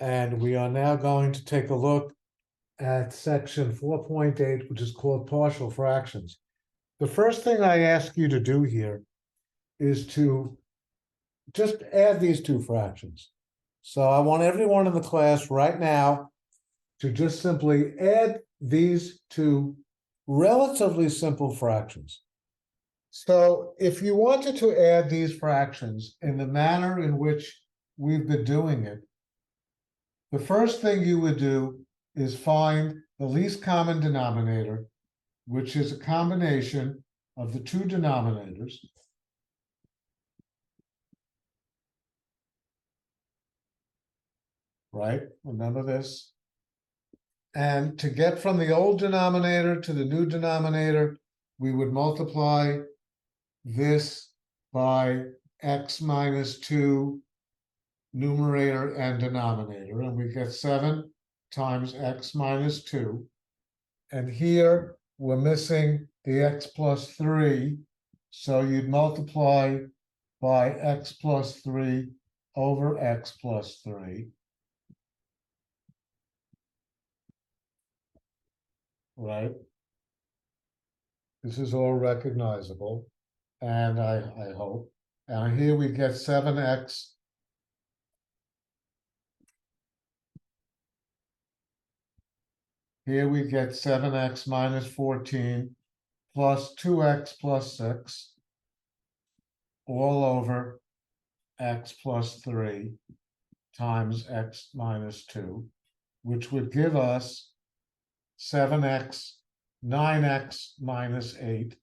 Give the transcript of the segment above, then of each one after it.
And we are now going to take a look at section 4.8, which is called partial fractions. The first thing I ask you to do here is to just add these two fractions. So I want everyone in the class right now to just simply add these two relatively simple fractions. So if you wanted to add these fractions in the manner in which we've been doing it, the first thing you would do is find the least common denominator, which is a combination of the two denominators. Right? Remember this. And to get from the old denominator to the new denominator, we would multiply this by x minus 2 numerator and denominator, and we get 7 times x minus 2. And here we're missing the x plus 3, so you'd multiply by x plus 3 over x plus 3. Right? This is all recognizable, and I hope. And here we get 7x Here we get 7x minus 14 plus 2x plus 6 all over x plus 3 times x minus 2, which would give us 9x minus 8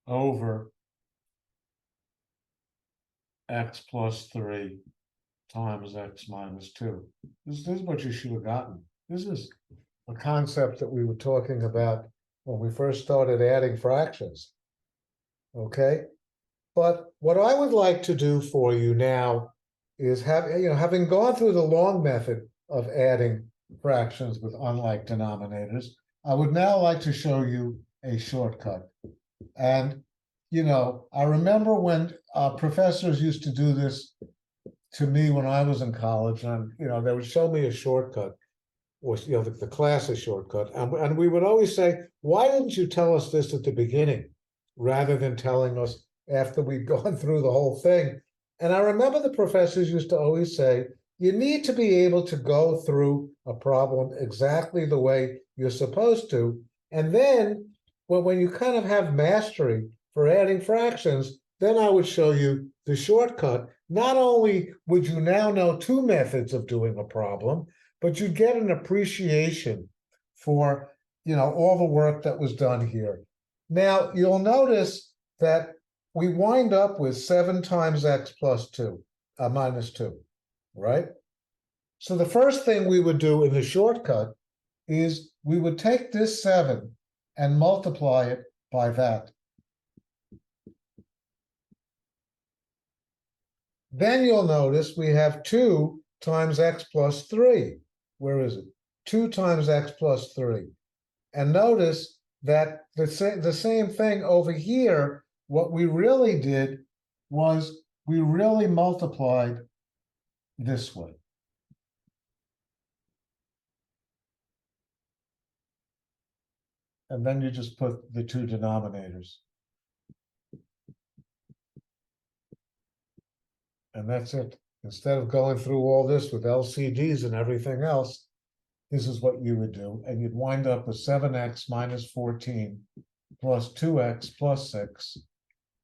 over x plus 3 times x minus 2. This is what you should have gotten. This is a concept that we were talking about when we first started adding fractions. Okay? But what I would like to do for you now is having gone through the long method of adding fractions with unlike denominators, I would now like to show you a shortcut. And, I remember when professors used to do this to me when I was in college, and they would show me a shortcut, or the class's shortcut, and we would always say, "Why didn't you tell us this at the beginning, rather than telling us after we'd gone through the whole thing?" And I remember the professors used to always say, "You need to be able to go through a problem exactly the way you're supposed to, and then when you kind of have mastery for adding fractions, then I would show you the shortcut." Not only would you now know two methods of doing a problem, but you'd get an appreciation for, all the work that was done here. Now, you'll notice that we wind up with 7 times x plus 2, minus 2, right? So the first thing we would do in the shortcut is we would take this 7 and multiply it by that. Then you'll notice we have 2 times x plus 3. Where is it? 2 times x plus 3. And notice that the same thing over here, what we really did was we really multiplied this way. And then you just put the two denominators. And that's it. Instead of going through all this with LCDs and everything else, this is what you would do. And you'd wind up with 7x minus 14 plus 2x plus 6.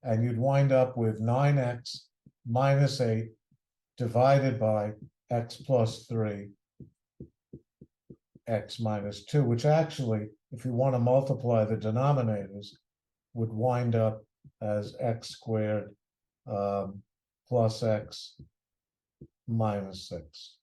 And you'd wind up with 9x minus 8 divided by x plus 3, x minus 2, which actually, if you want to multiply the denominators, would wind up as x squared plus x minus 6.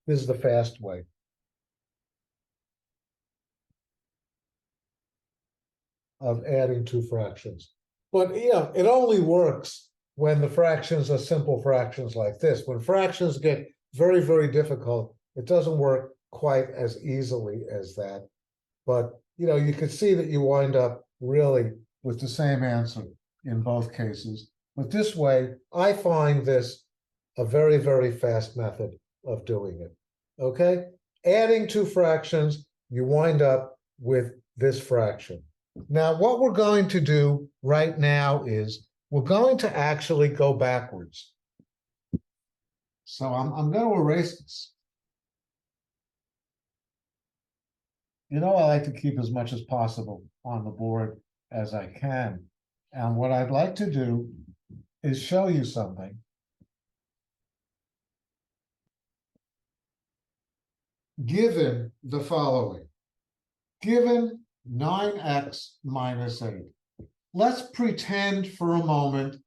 This is the fast way. Of adding two fractions. But it only works when the fractions are simple fractions like this. When fractions get very, very difficult, It doesn't work quite as easily as that. But, you can see that you wind up really with the same answer in both cases. But this way, I find this a very, very fast method of doing it. Okay? Adding two fractions, you wind up with this fraction. Now, what we're going to do right now is we're going to actually go backwards. So I'm going to erase this. I like to keep as much as possible on the board as I can. And what I'd like to do is show you something. Given the following, given 9x minus 8, let's pretend for a moment,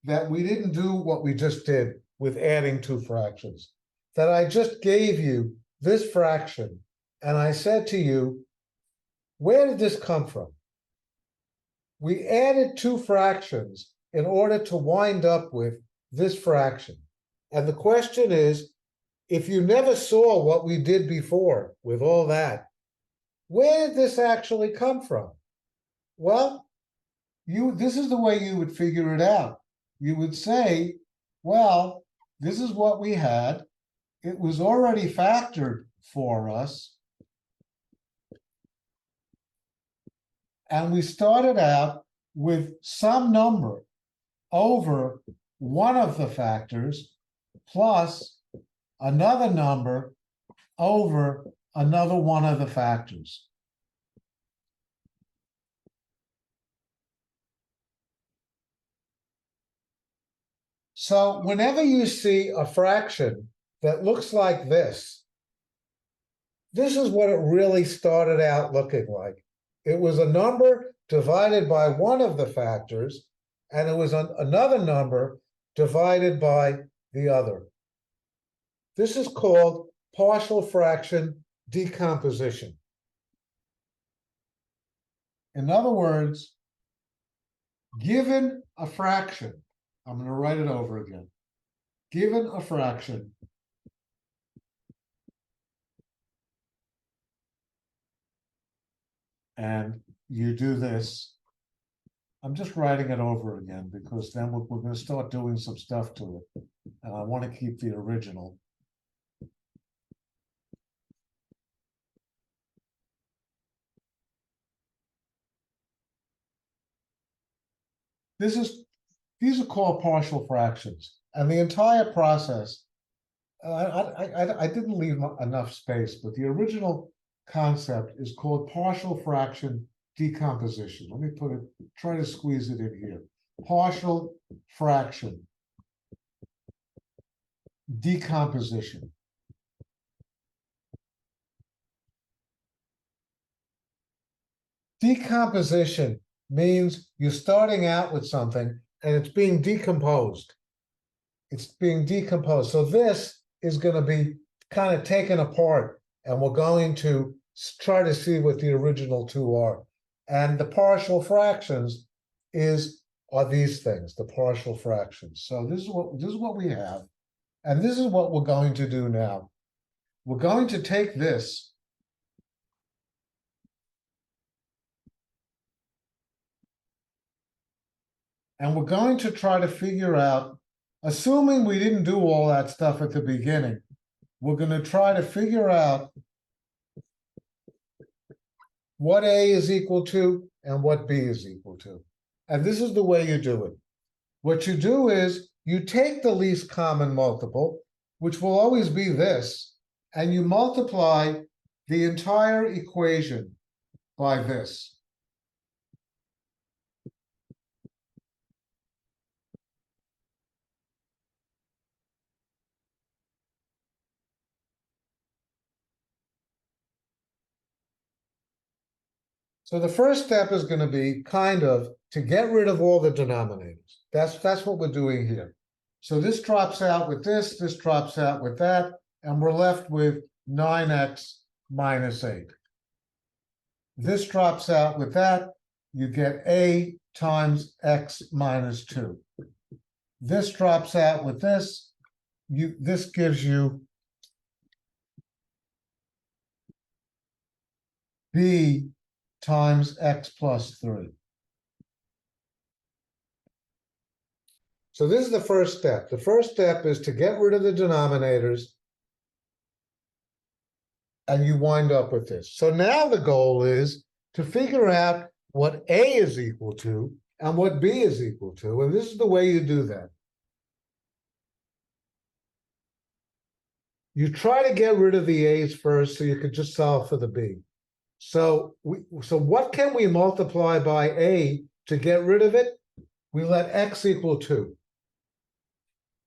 that we didn't do what we just did with adding two fractions, that I just gave you this fraction, and I said to you, where did this come from? We added two fractions in order to wind up with this fraction. And the question is, if you never saw what we did before with all that, where did this actually come from? Well, this is the way you would figure it out. You would say, well, this is what we had. It was already factored for us. And we started out with some number over one of the factors plus another number over another one of the factors. So whenever you see a fraction that looks like this is what it really started out looking like. It was a number divided by one of the factors, and it was another number divided by the other. This is called partial fraction decomposition. In other words, given a fraction, I'm going to write it over again. Given a fraction, and you do this, I'm just writing it over again because then we're going to start doing some stuff to it. And I want to keep the original. These are called partial fractions. And the entire process, I didn't leave enough space, but the original concept is called partial fraction decomposition. Let me try to squeeze it in here. Partial fraction decomposition. Decomposition means you're starting out with something and it's being decomposed. It's being decomposed. So this is going to be kind of taken apart, and we're going to try to see what the original two are. And the partial fractions are these things, the partial fractions. So this is what we have, and this is what we're going to do now. We're going to take this and we're going to try to figure out, assuming we didn't do all that stuff at the beginning, we're going to try to figure out what A is equal to and what B is equal to. And this is the way you do it. What you do is you take the least common multiple, which will always be this, and you multiply the entire equation by this. So the first step is going to be kind of to get rid of all the denominators. That's what we're doing here. So this drops out with this drops out with that, and we're left with 9x minus 8. This drops out with that, you get A times x minus 2. this drops out with this. This gives you b times x plus 3. So this is the first step. The first step is to get rid of the denominators, and you wind up with this. So now the goal is to figure out what A is equal to and what B is equal to, and this is the way you do that. You try to get rid of the A's first so you could just solve for the B. So what can we multiply by A to get rid of it? We let x equal 2.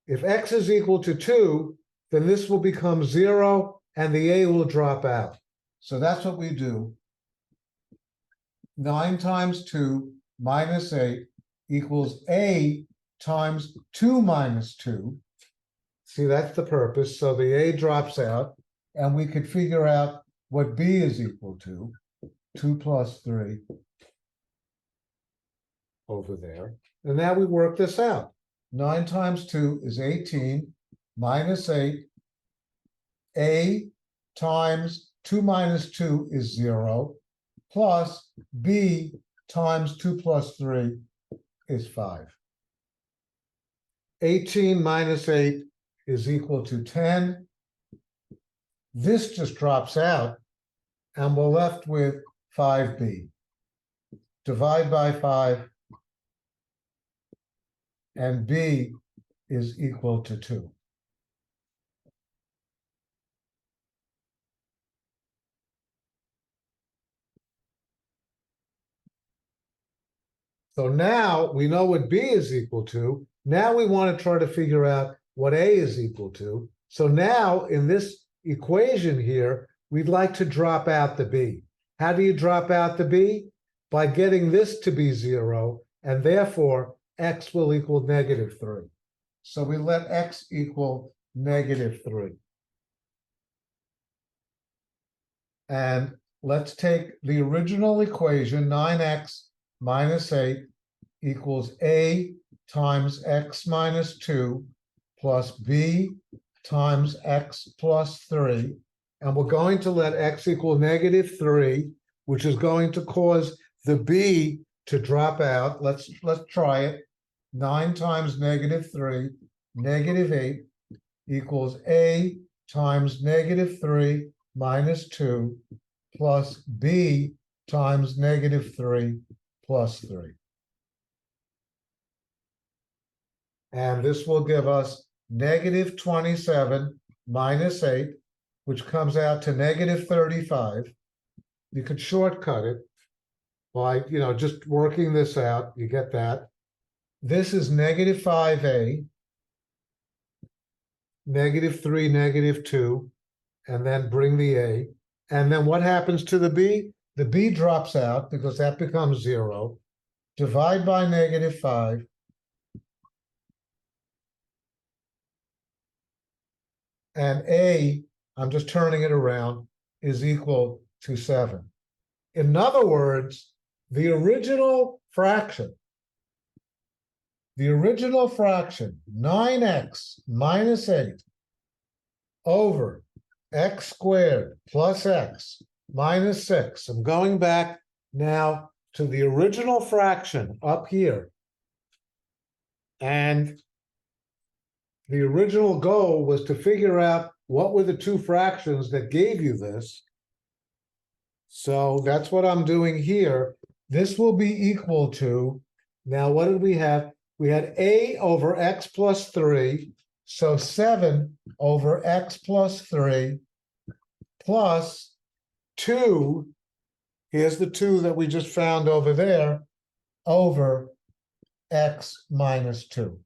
If x is equal to 2, then this will become 0 and the A will drop out. So that's what we do. 9 times 2 minus 8 equals A times 2 minus 2. See, that's the purpose. So the A drops out, and we could figure out what B is equal to. 2 plus 3 over there. And now we work this out. 9 times 2 is 18 minus 8. A times 2 minus 2 is 0, plus B times 2 plus 3 is 5. 18 minus 8 is equal to 10. This just drops out, and we're left with 5b. Divide by 5, and b is equal to 2. So now we know what b is equal to. Now we want to try to figure out what a is equal to. So now in this equation here, we'd like to drop out the b. How do you drop out the b? By getting this to be 0, and therefore x will equal -3. So we let x equal -3. And let's take the original equation, 9x minus 8 equals a times x minus 2 plus b times x plus 3. And we're going to let x equal -3, which is going to cause the b to drop out. Let's try it. 9 times -3, -8 equals a times -3 minus 2 plus b times -3 plus 3. And this will give us -27 minus 8, which comes out to -35. You could shortcut it by, just working this out. You get that. This is -5a, -3, -2, and then bring the a. And then what happens to the b? The b drops out because that becomes 0. Divide by -5. And a, I'm just turning it around, is equal to 7. In other words, the original fraction, 9x minus 8 over x squared plus x minus 6. I'm going back now to the original fraction up here. And the original goal was to figure out what were the two fractions that gave you this. So that's what I'm doing here. This will be equal to, now what did we have? We had a over x plus 3, so 7 over x plus 3 plus 2, here's the 2 that we just found over there, over x minus 2.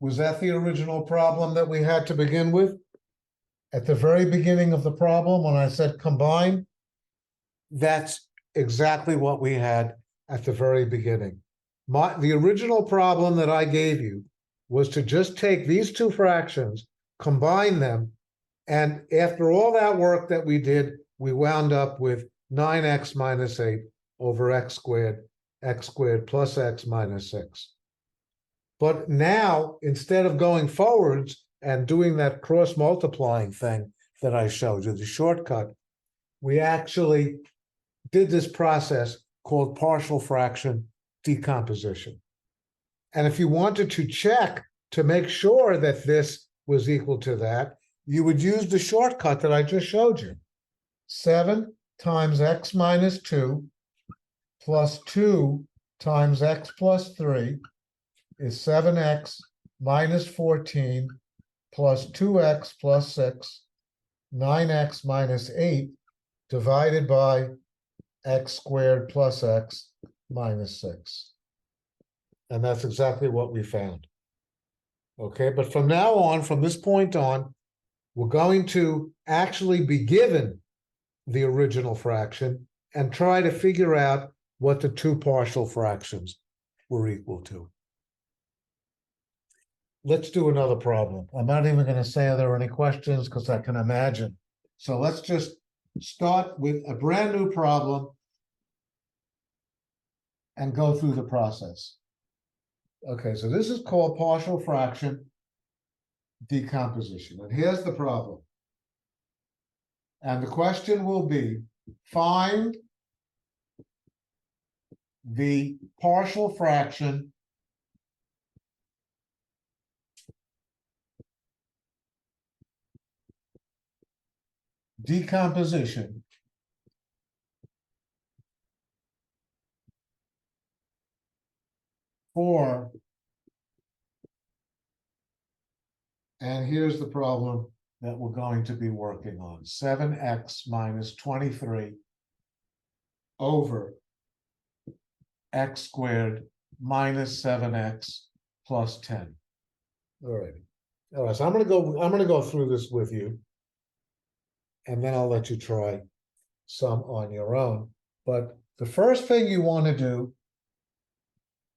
Was that the original problem that we had to begin with? At the very beginning of the problem, when I said combine, that's exactly what we had at the very beginning. The original problem that I gave you was to just take these two fractions, combine them, and after all that work that we did, we wound up with 9x minus 8 over x squared x squared plus x minus 6. But now, instead of going forwards and doing that cross multiplying thing that I showed you, the shortcut, we actually did this process called partial fraction decomposition. And if you wanted to check to make sure that this was equal to that, you would use the shortcut that I just showed you. 7 times x minus 2 plus 2 times x plus 3 is 7x minus 14 plus 2x plus 6, 9x minus 8 divided by x squared plus x minus 6. And that's exactly what we found. Okay, but from now on, from this point on, we're going to actually be given the original fraction and try to figure out what the two partial fractions were equal to. Let's do another problem. I'm not even going to say are there any questions because I can imagine. So let's just start with a brand new problem and go through the process. Okay, so this is called partial fraction decomposition. And here's the problem. And the question will be, find the partial fraction decomposition for, and here's the problem that we're going to be working on, 7x minus 23 over x squared minus 7x plus 10. All right. All right, so I'm gonna go through this with you, and then I'll let you try some on your own. But the first thing you want to do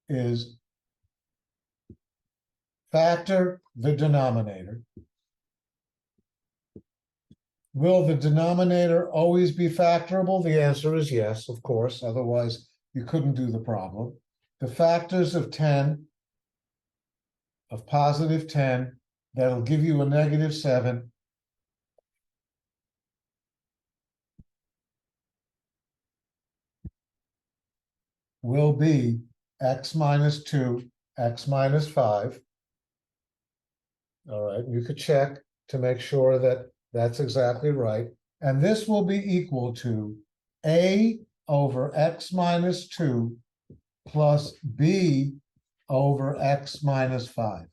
is factor the denominator. Will the denominator always be factorable? The answer is yes, of course. Otherwise, you couldn't do the problem. The factors of 10, of positive 10, that'll give you a negative 7. Will be x minus 2, x minus 5. All right, you could check to make sure that that's exactly right. And this will be equal to a over x minus 2 plus b over x minus 5.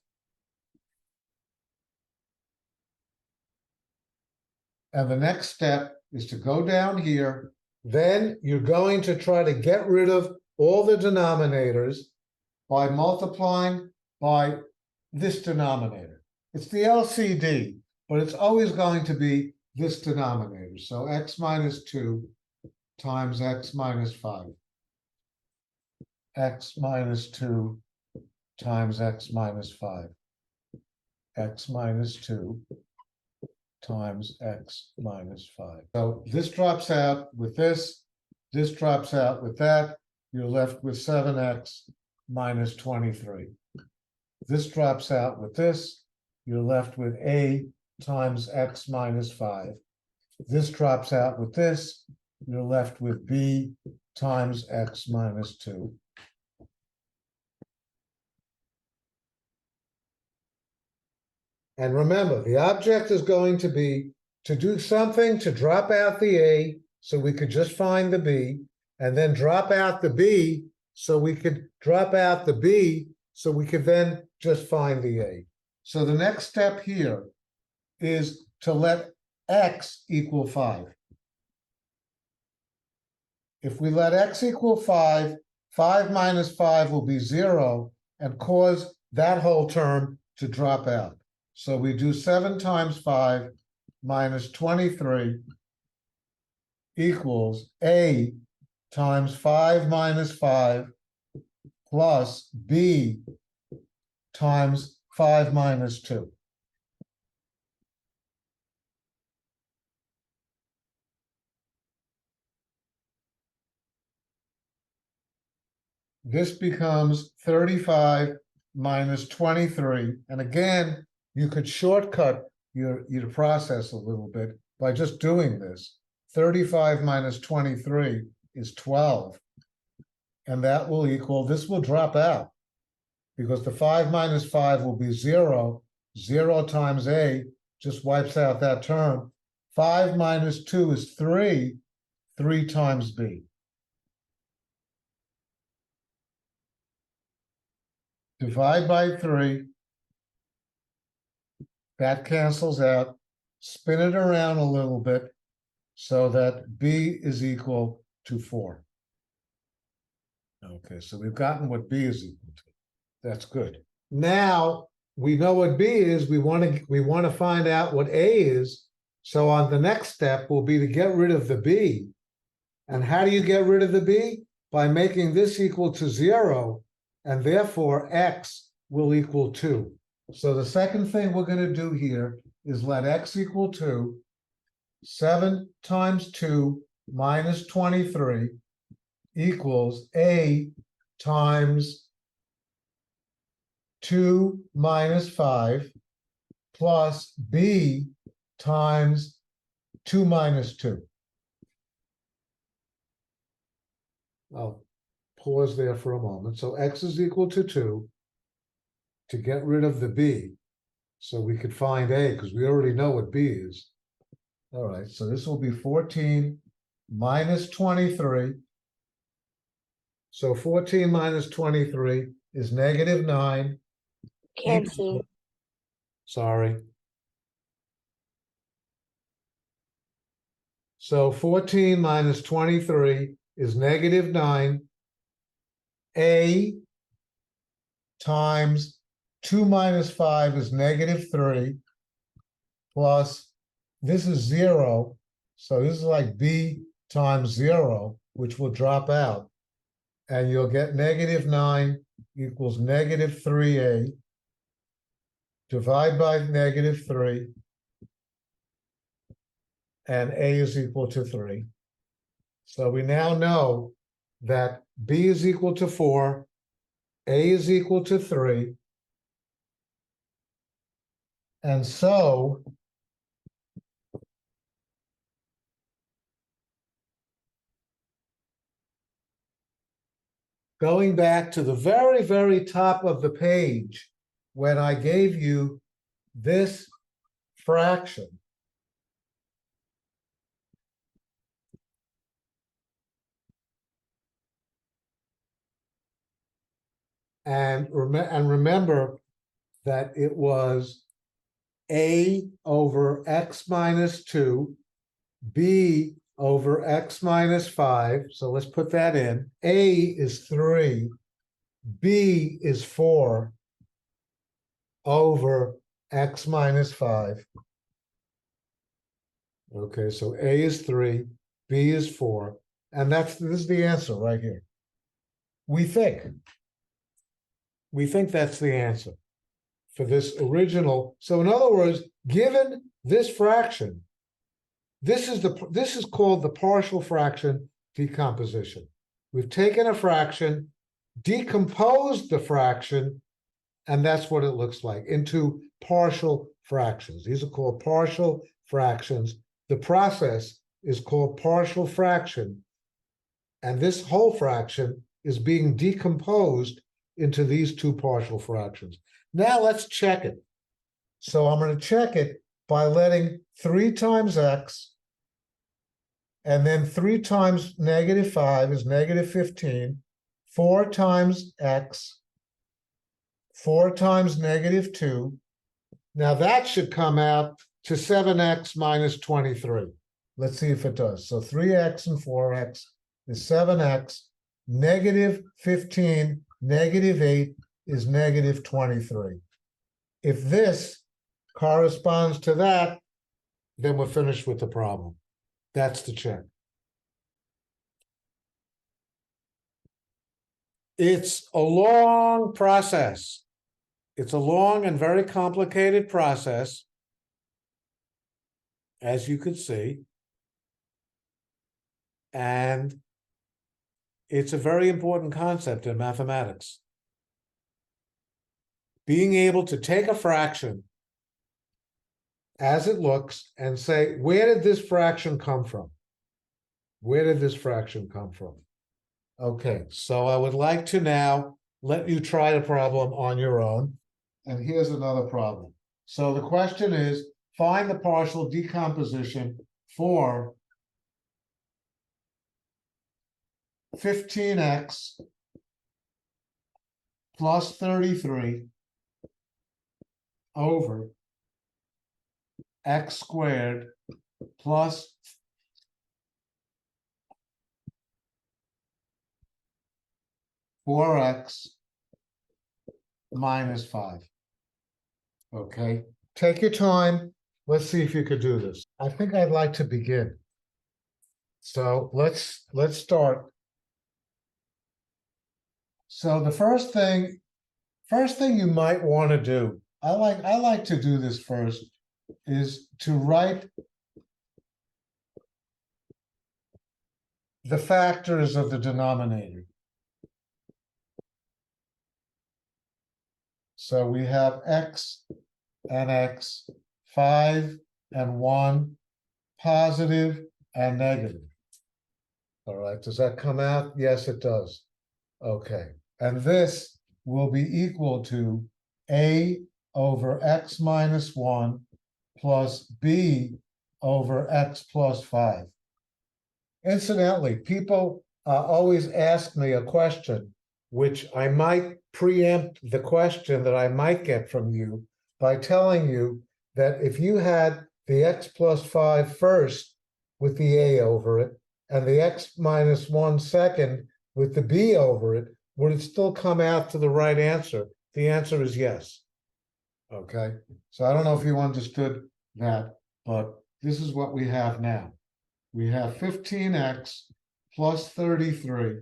And the next step is to go down here. Then you're going to try to get rid of all the denominators by multiplying by this denominator. It's the LCD, but it's always going to be this denominator. So x minus 2 times x minus 5. X minus 2 times x minus 5. X minus 2 times x minus 5. So this drops out with this drops out with that. You're left with 7x minus 23. This drops out with this. You're left with a times x minus 5. This drops out with this. You're left with b times x minus 2. And remember, the object is going to be to do something to drop out the a so we could just find the b, and then drop out the b so we could drop out the b so we could then just find the a. So the next step here is to let x equal 5. If we let x equal 5, 5 minus 5 will be 0 and cause that whole term to drop out. So we do 7 times 5 minus 23 equals a times 5 minus 5 plus b times 5 minus 2. this becomes 35 minus 23. And again, you could shortcut your process a little bit by just doing this. 35 minus 23 is 12. And that will equal, this will drop out because the 5 minus 5 will be 0. 0 times A just wipes out that term. 5 minus 2 is 3. 3 times B. Divide by 3. That cancels out. Spin it around a little bit so that B is equal to 4. Okay, so we've gotten what B is equal to. That's good. Now we know what B is. We want to find out what A is. So on the next step will be to get rid of the B. And how do you get rid of the B? By making this equal to 0, and therefore X will equal 2. So the second thing we're going to do here is let X equal 2. 7 times 2 minus 23 equals A times 2 minus 5 plus B times 2 minus 2. I'll pause there for a moment. So X is equal to 2 to get rid of the B. So we could find A because we already know what B is. All right, so this will be 14 minus 23. So 14 minus 23 is negative 9. Can't see. Sorry. So 14 minus 23 is negative 9. A times 2 minus 5 is negative 3. Plus, this is 0. So this is like B times 0, which will drop out. And you'll get negative 9 equals negative 3A. Divide by negative 3. And A is equal to 3. So we now know that B is equal to 4, A is equal to 3. And so going back to the very, very top of the page, when I gave you this fraction, and remember that it was A over X minus 2, B over X minus 5. So let's put that in. A is 3, B is 4 over X minus 5. Okay, so A is 3, B is 4, and this is the answer right here. We think that's the answer for this original. So in other words, given this fraction, this is called the partial fraction decomposition. We've taken a fraction, decomposed the fraction, and that's what it looks like, into partial fractions. These are called partial fractions. The process is called partial fraction, and this whole fraction is being decomposed into these two partial fractions. Now let's check it. So I'm going to check it by letting 3 times X, and then 3 times negative 5 is negative 15, 4 times X, 4 times negative 2. Now that should come out to 7X minus 23. Let's see if it does. So 3X and 4X is 7X. Negative 15, negative 8 is negative 23. If this corresponds to that, then we're finished with the problem. That's the check. It's a long process. It's a long and very complicated process, as you could see. And It's a very important concept in mathematics. Being able to take a fraction as it looks and say, where did this fraction come from? Where did this fraction come from? Okay, so I would like to now let you try the problem on your own. And here's another problem. So the question is, find the partial decomposition for 15x plus 33 over x squared plus 4x minus 5. Okay, take your time. Let's see if you could do this. I think I'd like to begin. So let's start. So the first thing you might want to do, I like to do this first, is to write the factors of the denominator. So we have x and x, 5 and 1, positive and negative. All right, does that come out? Yes, it does. Okay, and this will be equal to a over x minus 1 plus b over x plus 5. Incidentally, people always ask me a question, which I might preempt the question that I might get from you by telling you that if you had the x plus 5 first with the a over it, and the x minus 1 second with the b over it, would it still come out to the right answer? The answer is yes. Okay, so I don't know if you understood that, but this is what we have now. We have 15x plus 33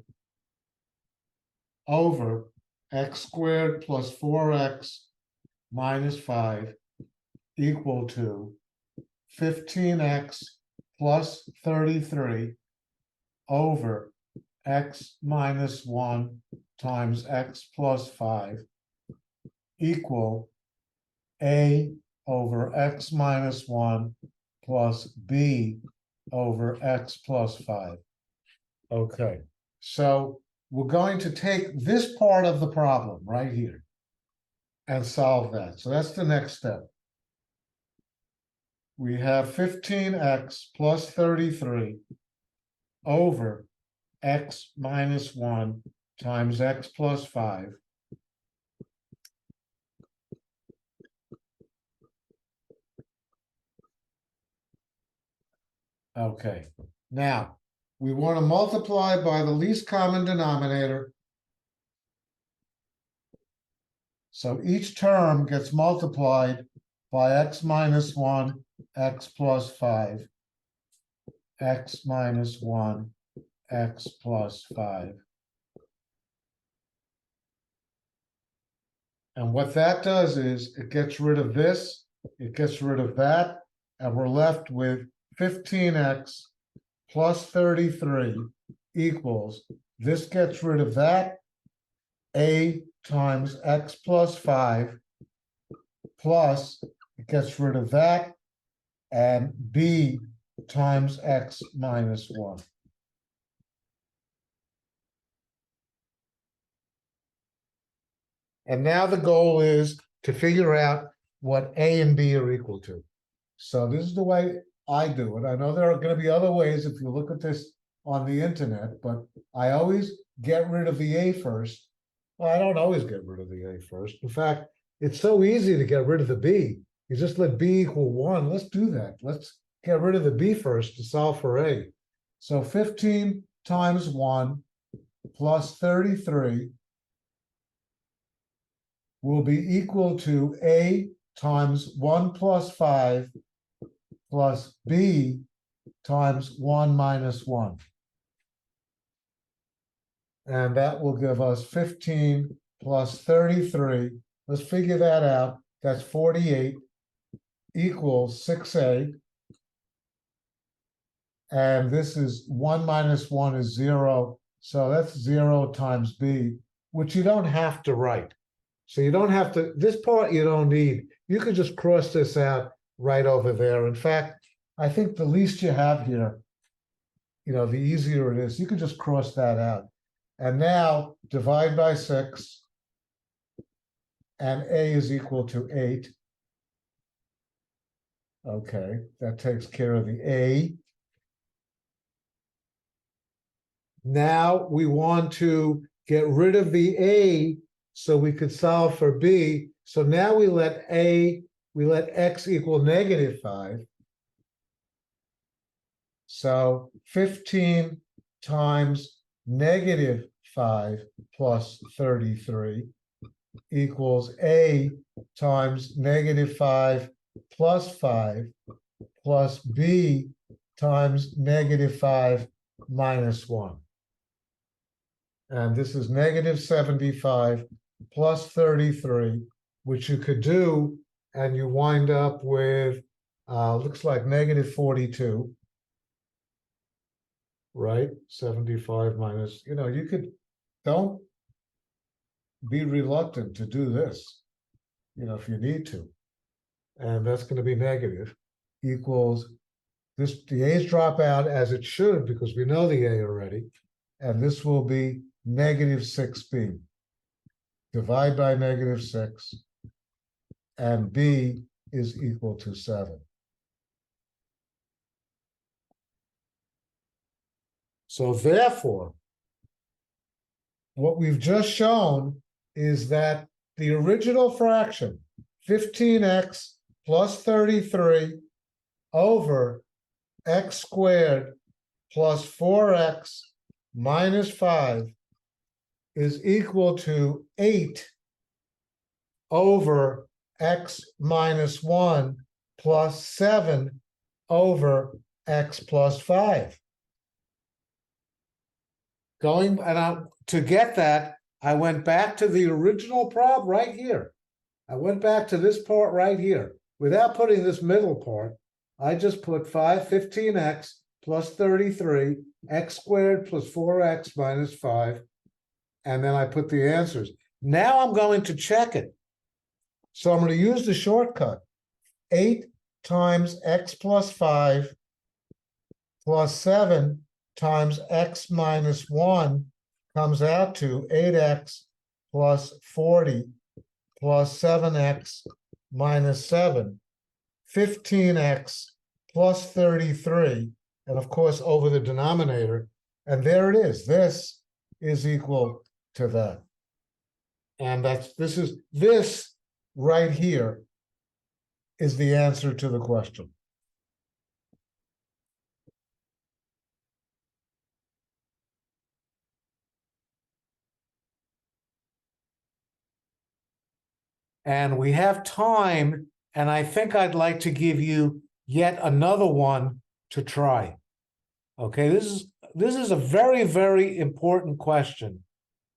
over x squared plus 4x minus 5 equal to 15x plus 33 over x minus 1 times x plus 5 equal a over x minus 1 plus b over x plus 5. Okay, so we're going to take this part of the problem right here and solve that. So that's the next step. We have 15x plus 33 over x minus 1 times x plus 5 Okay, now we want to multiply by the least common denominator. So each term gets multiplied by x minus 1, x plus 5, x minus 1, x plus 5. And what that does is it gets rid of this, it gets rid of that, and we're left with 15x plus 33 equals, this gets rid of that, a times x plus 5 plus, it gets rid of that, and b times x minus 1. And now the goal is to figure out what a and b are equal to. So this is the way I do it. I know there are going to be other ways if you look at this on the internet, but I always get rid of the a first. Well, I don't always get rid of the a first. In fact, it's so easy to get rid of the b. You just let b equal 1. Let's do that. Let's get rid of the b first to solve for a. So 15 times 1 plus 33 will be equal to a times 1 plus 5 plus b times 1 minus 1. And that will give us 15 plus 33. Let's figure that out. That's 48 equals 6a. And this is 1 minus 1 is 0. So that's 0 times b, which you don't have to write. So you don't have to, this part you don't need. You could just cross this out right over there. In fact, I think the least you have here, the easier it is. You could just cross that out. And now divide by 6, and a is equal to 8. Okay, that takes care of the a. Now we want to get rid of the a so we could solve for b. So now we let x equal -5. So 15 times -5 plus 33 equals a times -5 plus 5 plus b times -5 minus 1. And this is -75 plus 33, which you could do, and you wind up with, looks like -42. Right? 75 minus, you could, don't be reluctant to do this, if you need to. And that's going to be negative, equals this, the a's drop out as it should, because we know the a already, and this will be -6b. Divide by -6, and b is equal to 7. So therefore, what we've just shown is that the original fraction, 15x plus 33 over x squared plus 4x minus 5 is equal to 8 over x minus 1 plus 7 over x plus 5. To get that, I went back to the original problem right here. I went back to this part right here. Without putting this middle part, I just put 15x plus 33, x squared plus 4x minus 5, and then I put the answers. Now I'm going to check it. So I'm going to use the shortcut. 8 times x plus 5 plus 7 times x minus 1 comes out to 8x plus 40 plus 7x minus 7, 15x plus 33, and of course over the denominator, and there it is. This is equal to that. And this right here is the answer to the question. And we have time, and I think I'd like to give you yet another one to try. Okay, this is a very, very important question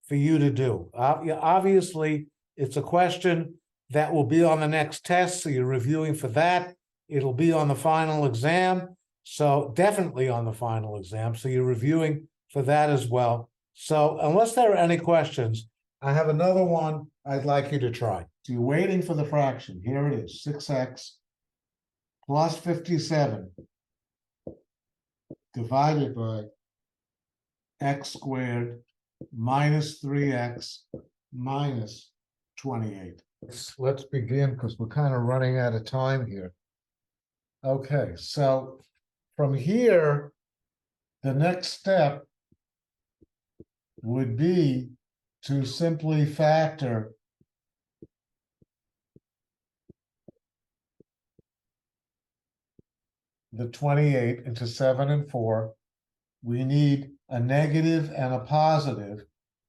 for you to do. Obviously, it's a question that will be on the next test, so you're reviewing for that. It'll be on the final exam, so definitely on the final exam, so you're reviewing for that as well. So unless there are any questions, I have another one I'd like you to try. So you're waiting for the fraction. Here it is, 6x plus 57 divided by x squared minus 3x minus 28. Let's begin, because we're kind of running out of time here. Okay, so from here, the next step would be to simply factor the 28 into 7 and 4. We need a negative and a positive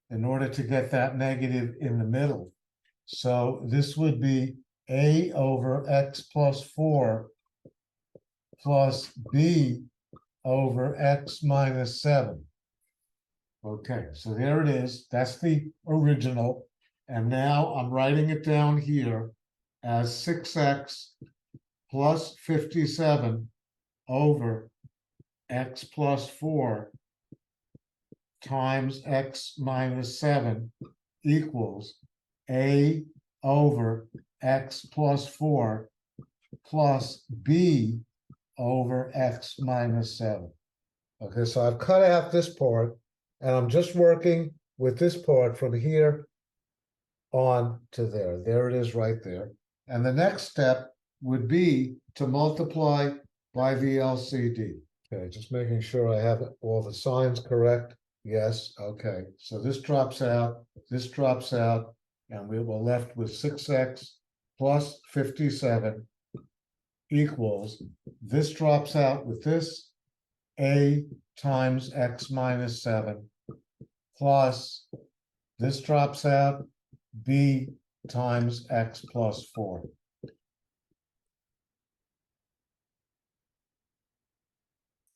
in order to get that negative in the middle. So this would be a over x plus 4 plus b over x minus 7. Okay, so there it is. That's the original. And now I'm writing it down here as 6x plus 57 over x plus 4 times x minus 7 equals a over x plus 4 plus b over x minus 7. Okay, so I've cut out this part, and I'm just working with this part from here on to there. There it is right there. And the next step would be to multiply by the LCD. Okay, just making sure I have all the signs correct. Yes, okay. So this drops out, and we were left with 6x plus 57 equals, this drops out with this, a times x minus 7 plus, this drops out, b times x plus 4.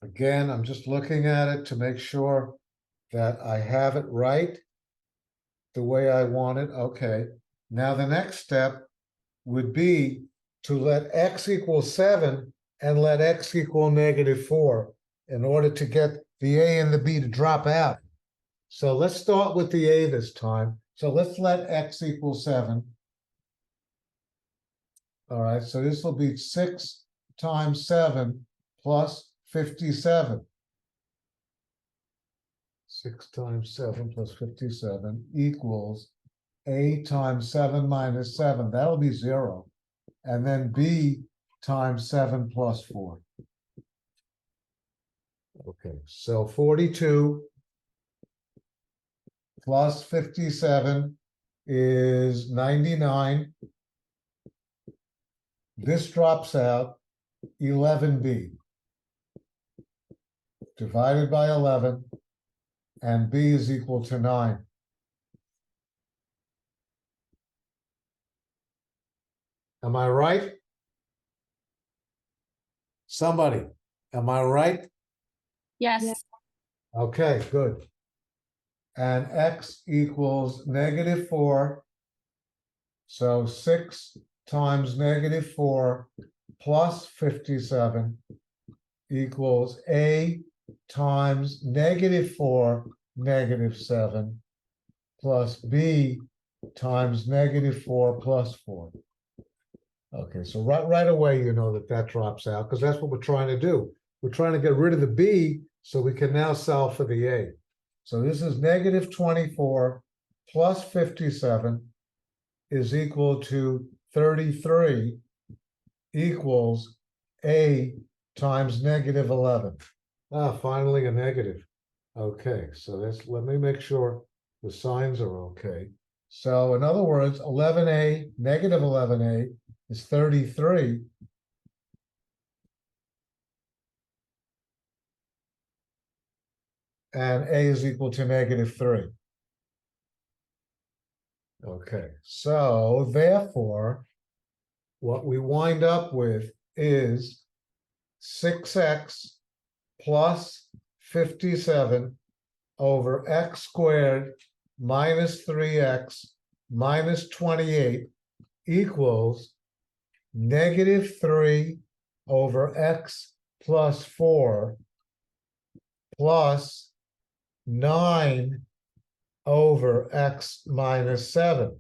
Again, I'm just looking at it to make sure that I have it right the way I want it. Okay, now the next step would be to let x equal 7 and let x equal -4 in order to get the a and the b to drop out. So let's start with the a this time. So let's let x equal 7. All right, so this will be 6 times 7 plus 57. 6 times 7 plus 57 equals a times 7 minus 7. That'll be 0. And then b times 7 plus 4. Okay, so 42 plus 57 is 99. This drops out, 11b. Divided by 11, and b is equal to 9. Am I right? Somebody, am I right? Yes. Okay, good. And x equals -4. So 6 times -4 plus 57 equals a times -4 -7 plus b times -4 plus 4. Okay, so right away, you know that drops out, because that's what we're trying to do. We're trying to get rid of the b so we can now solve for the a. So this is -24 plus 57 is equal to 33 equals a times -11. Ah, finally a negative. Okay, so let me make sure the signs are okay. So in other words, 11a, -11a is 33. And a is equal to -3. Okay, so therefore, what we wind up with is 6x plus 57 over x squared minus 3x minus 28 equals -3 over x plus 4 plus 9 over x minus 7.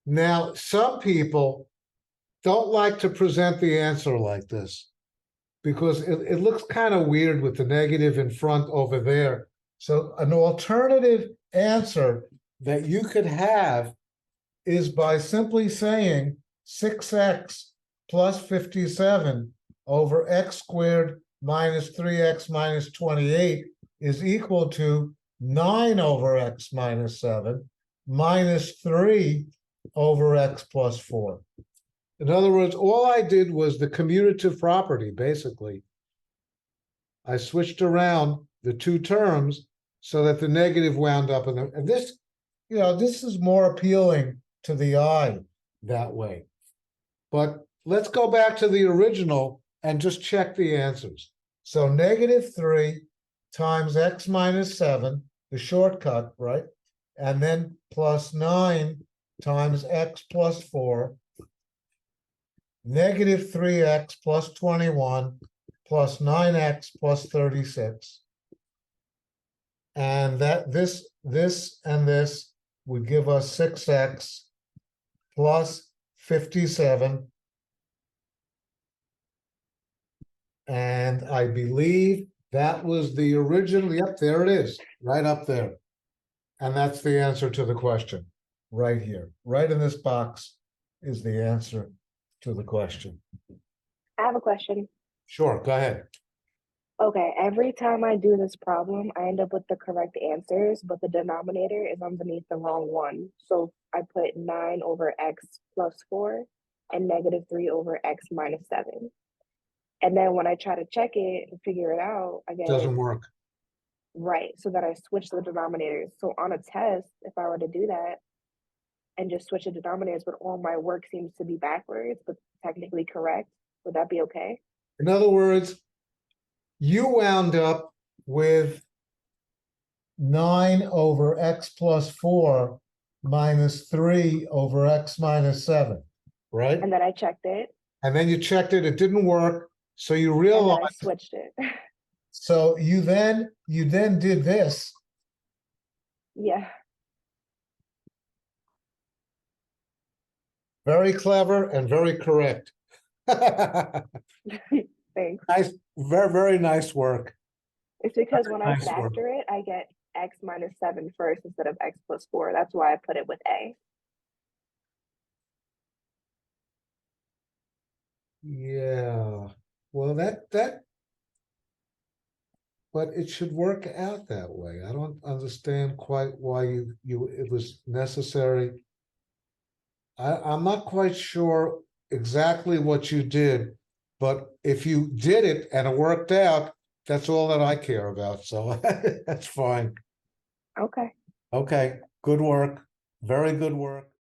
Now, some people don't like to present the answer like this because it looks kind of weird with the negative in front over there. So an alternative answer that you could have is by simply saying 6x plus 57 over x squared minus 3x minus 28 is equal to 9 over x minus 7 minus 3 over x plus 4. In other words, all I did was the commutative property, basically. I switched around the two terms so that the negative wound up in the, and this, you know, this is more appealing to the eye that way. But let's go back to the original and just check the answers. So -3 times x minus 7, the shortcut, right? And then plus 9 times x plus 4, -3x plus 21 plus 9x plus 36 And that this and this would give us 6x plus 57. And I believe that was the original, yep, there it is, right up there. And that's the answer to the question, right here, right in this box is the answer to the question. I have a question. Sure, go ahead. Okay, every time I do this problem, I end up with the correct answers, but the denominator is underneath the wrong one. So I put 9 over x plus 4 and -3 over x minus 7. And then when I try to check it and figure it out, I get Doesn't work. right. So then I switch the denominators. So on a test, if I were to do that and just switch the denominators, but all my work seems to be backwards, but technically correct, would that be okay? In other words, you wound up with 9 over x plus 4 minus 3 over x minus 7, right? And then I checked it And then you checked it, it didn't work, so you and then I realized, switched it. so you then did this. Yeah. Very clever and very correct. Nice, Thanks. very, very nice work. It's because when I Nice work. factor it, I get x minus 7 first instead of x plus 4. That's why I put it with A. Yeah, well, but it should work out that way. I don't understand quite why it was necessary. I'm not quite sure exactly what you did, but if you did it and it worked out, that's all that I care about, so that's fine. Okay. Okay, good work, very good work.